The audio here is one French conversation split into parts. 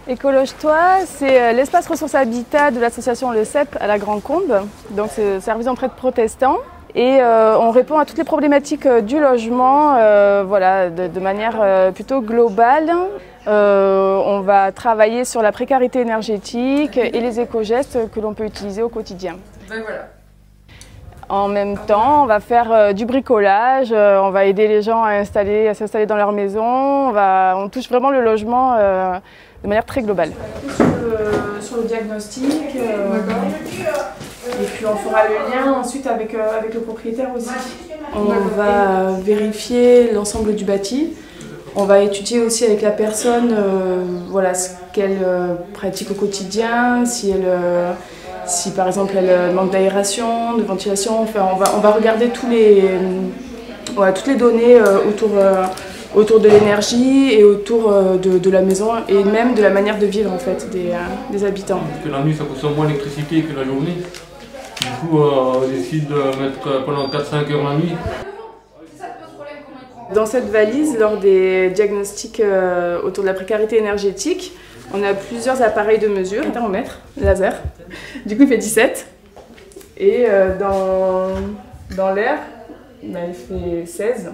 Écologe-toi, c'est l'espace ressources habitat de l'association Le CEP à la Grande Combe. Donc c'est le service d'entraide protestant. Et on répond à toutes les problématiques du logement voilà, de manière plutôt globale. On va travailler sur la précarité énergétique et les éco-gestes que l'on peut utiliser au quotidien. Ben voilà. En même temps, on va faire du bricolage, on va aider les gens à s'installer dans leur maison. On touche vraiment le logement de manière très globale. Sur le diagnostic, et puis on fera le lien ensuite avec le propriétaire aussi. On va vérifier l'ensemble du bâti. On va étudier aussi avec la personne voilà, ce qu'elle pratique au quotidien, si par exemple elle manque d'aération, de ventilation. Enfin, on va regarder toutes les données autour de l'énergie et autour de la maison et même de la manière de vivre en fait, des habitants. Parce que la nuit ça consomme moins d'électricité que la journée. Du coup on décide de mettre pendant 4-5 heures la nuit. Dans cette valise, lors des diagnostics autour de la précarité énergétique, on a plusieurs appareils de mesure, un thermomètre, laser, du coup il fait 17, et dans l'air, il fait 16,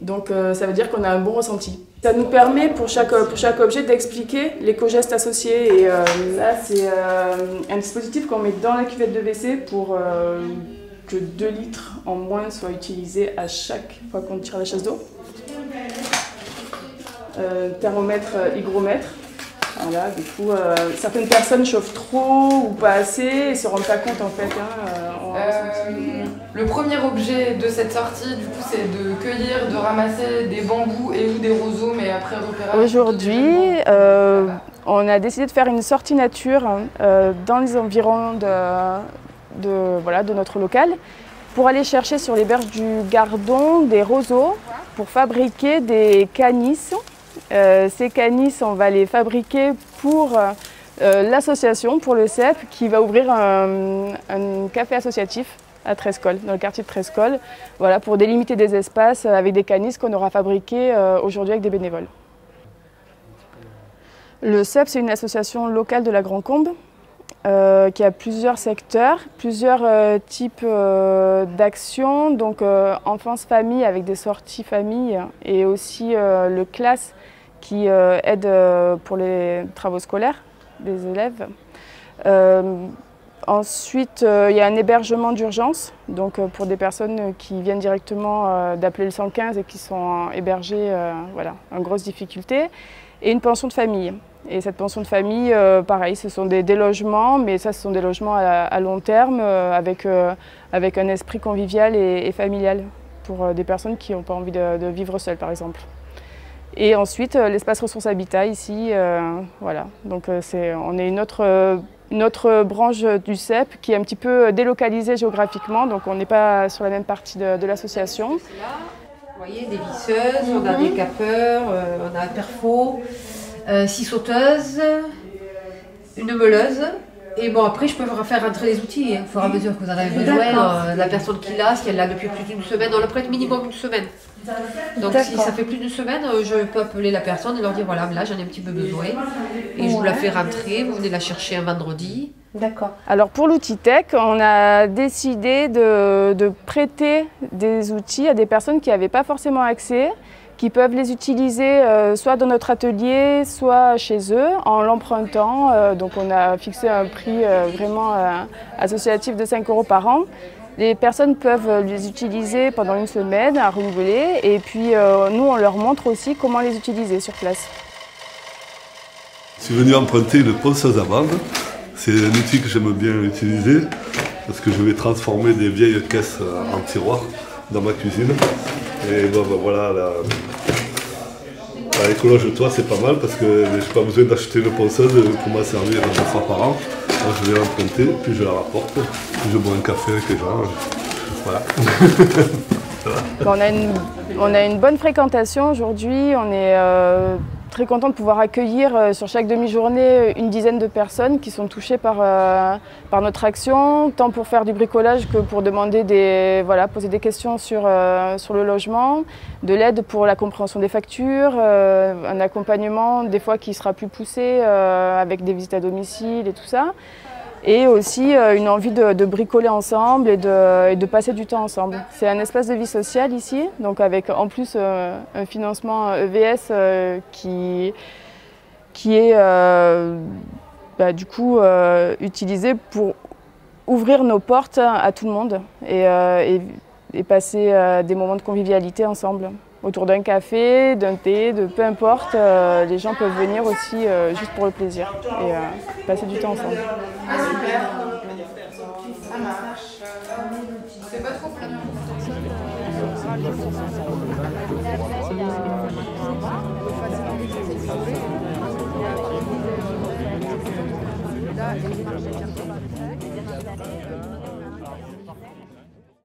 donc ça veut dire qu'on a un bon ressenti. Ça nous permet pour chaque objet d'expliquer l'éco-geste associé, et là c'est un dispositif qu'on met dans la cuvette de WC pour que 2 litres en moins soient utilisés à chaque fois qu'on tire la chasse d'eau. Thermomètre, hygromètre. Voilà, du coup, certaines personnes chauffent trop ou pas assez et ne se rendent pas compte en fait. Le premier objet de cette sortie, du coup, c'est de cueillir, de ramasser des bambous et ou des roseaux, mais après repérage. Aujourd'hui, on a décidé de faire une sortie nature dans les environs de notre local pour aller chercher sur les berges du Gardon des roseaux pour fabriquer des canisses. Ces canisses, on va les fabriquer pour l'association, pour le CEP, qui va ouvrir un café associatif à Trescol, dans le quartier de Trescol, voilà, pour délimiter des espaces avec des canisses qu'on aura fabriquées aujourd'hui avec des bénévoles. Le CEP, c'est une association locale de la Grande Combe qui a plusieurs secteurs, plusieurs types d'actions, donc enfance famille avec des sorties famille et aussi le classe qui aide pour les travaux scolaires des élèves. Ensuite, il y a un hébergement d'urgence, donc pour des personnes qui viennent directement d'appeler le 115 et qui sont hébergées voilà, en grosse difficulté, et une pension de famille. Et cette pension de famille, pareil, ce sont des logements, mais ça, ce sont des logements à long terme, avec un esprit convivial et familial, pour des personnes qui n'ont pas envie de vivre seules, par exemple. Et ensuite, l'espace ressources habitat, ici, voilà. Donc, on est une autre branche du CEP qui est un petit peu délocalisée géographiquement, donc on n'est pas sur la même partie de l'association. Vous voyez, des visseuses, on a des capeurs, on a un perfo. 6 sauteuses, une meuleuse, et bon après je peux faire rentrer les outils au fur et à mesure que vous en avez besoin, la personne qui l'a, si elle l'a depuis plus d'une semaine, on le prête minimum une semaine. Donc si ça fait plus d'une semaine, je peux appeler la personne et leur dire voilà, là j'en ai un petit peu besoin, et je vous la fais rentrer, vous venez la chercher un vendredi. D'accord. Alors pour l'outil tech, on a décidé de prêter des outils à des personnes qui n'avaient pas forcément accès, qui peuvent les utiliser soit dans notre atelier, soit chez eux, en l'empruntant. Donc on a fixé un prix vraiment associatif de 5 € par an. Les personnes peuvent les utiliser pendant une semaine à renouveler, et puis nous on leur montre aussi comment les utiliser sur place. Je suis venu emprunter une ponceuse à vendre. C'est un outil que j'aime bien utiliser parce que je vais transformer des vieilles caisses en tiroirs dans ma cuisine. Et bon, ben voilà, l'écologe-toi c'est pas mal parce que j'ai pas besoin d'acheter une ponceuse pour m'en servir 2 fois par an. Alors je vais l'emprunter, puis je la rapporte, puis je bois un café avec les gens. Voilà. On a une bonne fréquentation aujourd'hui, on est très content de pouvoir accueillir sur chaque demi-journée une dizaine de personnes qui sont touchées par notre action, tant pour faire du bricolage que pour demander poser des questions sur le logement, de l'aide pour la compréhension des factures, un accompagnement des fois qui sera plus poussé avec des visites à domicile et tout ça. Et aussi une envie de bricoler ensemble et de passer du temps ensemble. C'est un espace de vie sociale ici, donc avec en plus un financement EVS qui est du coup utilisé pour ouvrir nos portes à tout le monde et passer des moments de convivialité ensemble. Autour d'un café, d'un thé, peu importe, les gens peuvent venir aussi juste pour le plaisir et passer du temps ensemble. Ah super. Ça marche. C'est pas trop plein. Là,